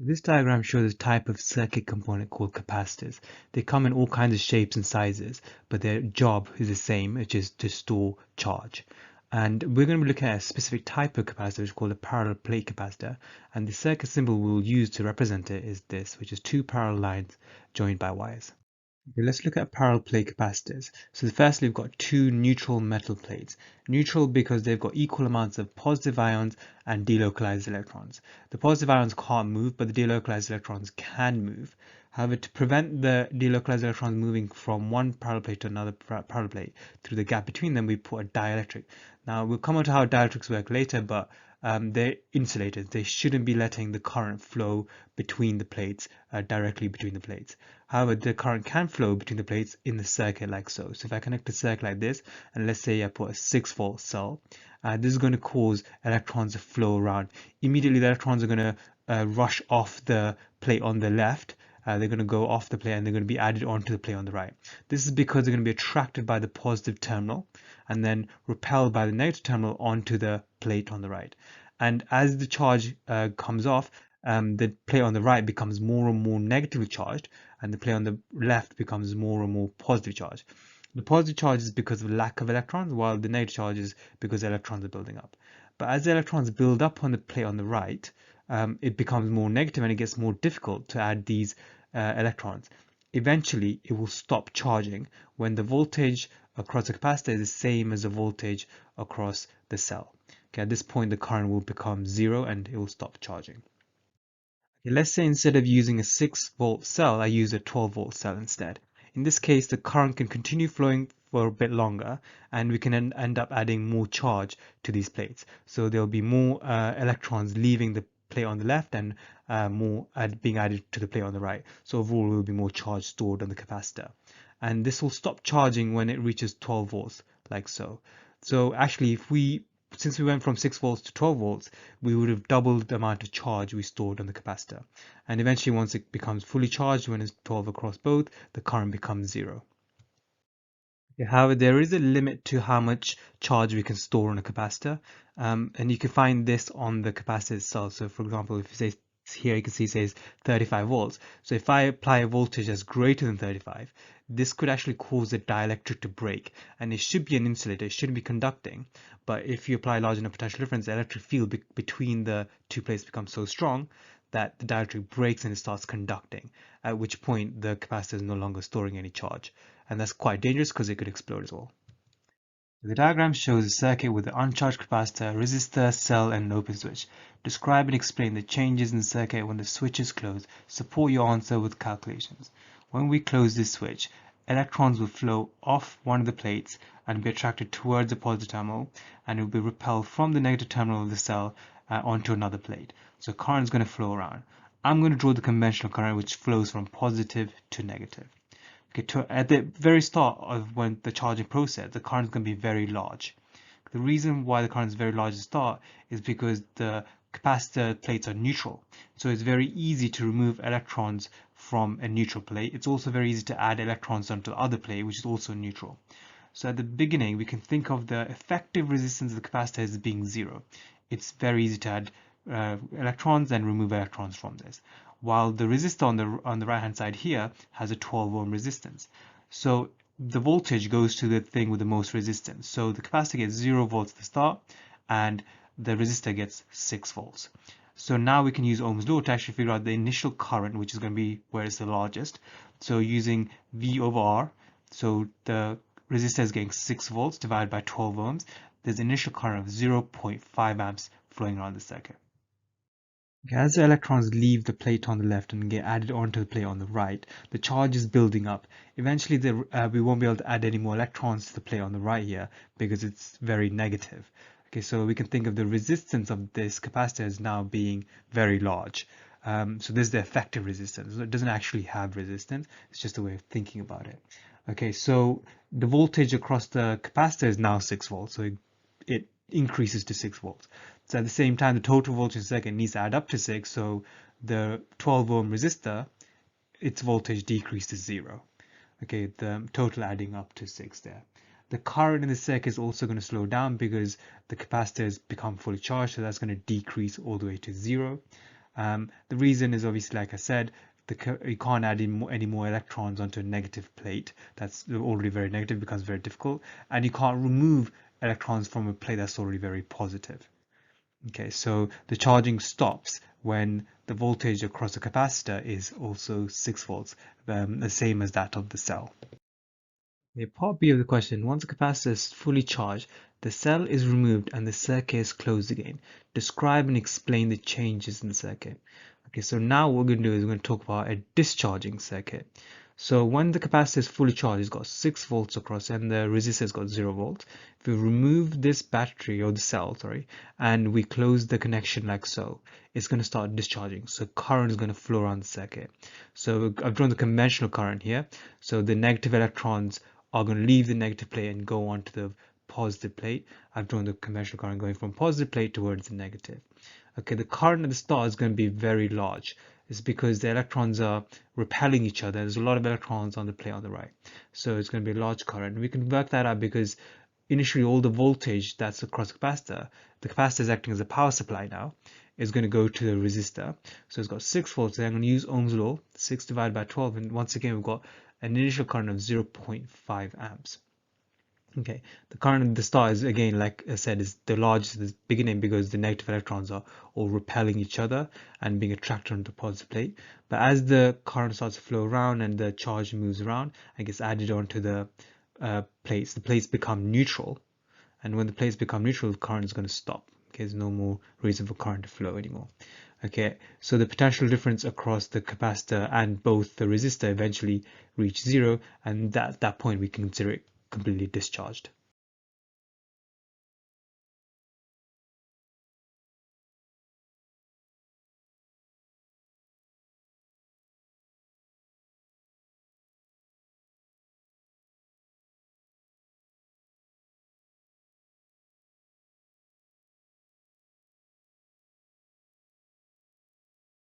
This diagram shows a type of circuit component called capacitors. They come in all kinds of shapes and sizes, but their job is the same, which is to store charge. And we're going to be looking at a specific type of capacitor, which is called a parallel plate capacitor. And the circuit symbol we'll use to represent it is this, which is two parallel lines joined by wires. Okay, let's look at parallel plate capacitors. So firstly, we've got two neutral metal plates. Neutral because they've got equal amounts of positive ions and delocalized electrons. The positive ions can't move, but the delocalized electrons can move. However, to prevent the delocalized electrons moving from one parallel plate to another parallel plate through the gap between them, we put a dielectric. Now, we'll come on to how dielectrics work later, but they're insulated. They shouldn't be letting the current flow between the plates, directly between the plates. However, the current can flow between the plates in the circuit like so. So if I connect a circuit like this, and let's say I put a 6-volt cell, this is going to cause electrons to flow around. Immediately, the electrons are going to rush off the plate on the left. They're going to go off the plate and they're going to be added onto the plate on the right. This is because they're going to be attracted by the positive terminal and then repelled by the negative terminal onto the plate on the right. And as the charge comes off, the plate on the right becomes more and more negatively charged, and the plate on the left becomes more and more positively charged. The positive charge is because of lack of electrons, while the negative charge is because electrons are building up. But as the electrons build up on the plate on the right, it becomes more negative and it gets more difficult to add these electrons. Eventually, it will stop charging when the voltage across the capacitor is the same as the voltage across the cell. Okay, at this point, the current will become zero and it will stop charging. Okay, let's say instead of using a 6-volt cell, I use a 12-volt cell instead. In this case, the current can continue flowing for a bit longer and we can end up adding more charge to these plates. So there'll be more electrons leaving the plate on the left and more being added to the plate on the right. So overall, there will be more charge stored on the capacitor. And this will stop charging when it reaches 12 volts, like so. So actually, since we went from 6 volts to 12 volts, we would have doubled the amount of charge we stored on the capacitor. And eventually, once it becomes fully charged, when it's 12 across both, the current becomes zero. However, there is a limit to how much charge we can store on a capacitor, and you can find this on the capacitor itself. So for example, if you say here, you can see it says 35 volts. So if I apply a voltage that's greater than 35, this could actually cause the dielectric to break, and it should be an insulator, it shouldn't be conducting. But if you apply large enough potential difference, the electric field between the two plates becomes so strong that the dielectric breaks and it starts conducting, at which point the capacitor is no longer storing any charge. And that's quite dangerous because it could explode as well. The diagram shows a circuit with an uncharged capacitor, resistor, cell, and an open switch. Describe and explain the changes in the circuit when the switch is closed. Support your answer with calculations. When we close this switch, electrons will flow off one of the plates and be attracted towards the positive terminal, and it will be repelled from the negative terminal of the cell onto another plate. So current is going to flow around. I'm going to draw the conventional current which flows from positive to negative. Okay, at the very start of when the charging process, the current is going to be very large. The reason why the current is very large at the start is because the capacitor plates are neutral. So it's very easy to remove electrons from a neutral plate. It's also very easy to add electrons onto the other plate, which is also neutral. So at the beginning, we can think of the effective resistance of the capacitor as being zero. It's very easy to add electrons and remove electrons from this. While the resistor on the right hand side here has a 12 ohm resistance. So the voltage goes to the thing with the most resistance. So the capacitor gets 0 volts at the start and the resistor gets 6 volts. So now we can use Ohm's law to actually figure out the initial current, which is going to be where it's the largest. So using V over R, so the resistor is getting 6 volts divided by 12 ohms. There's an initial current of 0.5 amps flowing around the circuit. Okay, as the electrons leave the plate on the left and get added onto the plate on the right, the charge is building up. Eventually, we won't be able to add any more electrons to the plate on the right here because it's very negative. Okay, so we can think of the resistance of this capacitor as now being very large. So this is the effective resistance. So it doesn't actually have resistance. It's just a way of thinking about it. Okay, so the voltage across the capacitor is now 6 volts. So it increases to 6 volts. So at the same time, the total voltage in the circuit needs to add up to 6. So the 12 ohm resistor, its voltage decreased to 0. Okay, the total adding up to 6 there. The current in the circuit is also going to slow down because the capacitor has become fully charged. So that's going to decrease all the way to 0. The reason is obviously, like I said, you can't add in any more electrons onto a negative plate that's already very negative, becomes very difficult, and you can't remove electrons from a plate that's already very positive. Okay, so the charging stops when the voltage across the capacitor is also 6 volts, the same as that of the cell. Okay, part B of the question, once the capacitor is fully charged, the cell is removed and the circuit is closed again. Describe and explain the changes in the circuit. Okay, so now what we're going to do is we're going to talk about a discharging circuit. So when the capacitor is fully charged, it's got 6 volts across and the resistor has got 0 volts. If we remove this battery or the cell, sorry, and we close the connection like so, it's going to start discharging. So current is going to flow around the circuit. So I've drawn the conventional current here. So the negative electrons are going to leave the negative plate and go on to the positive plate. I've drawn the conventional current going from positive plate towards the negative. Okay, the current at the start is going to be very large. It's because the electrons are repelling each other. There's a lot of electrons on the plate on the right. So it's going to be a large current. We can work that out because initially all the voltage that's across the capacitor is acting as a power supply now, is going to go to the resistor. So it's got 6 volts. So I'm going to use Ohm's law, 6 divided by 12. And once again, we've got an initial current of 0.5 amps. Okay, the current at the start is, again, like I said, is the largest at the beginning because the negative electrons are all repelling each other and being attracted onto the positive plate. But as the current starts to flow around and the charge moves around and gets added onto the plates, the plates become neutral. And when the plates become neutral, the current is going to stop. Okay, there's no more reason for current to flow anymore. Okay, so the potential difference across the capacitor and both the resistor eventually reach 0, and at that point we consider it completely discharged.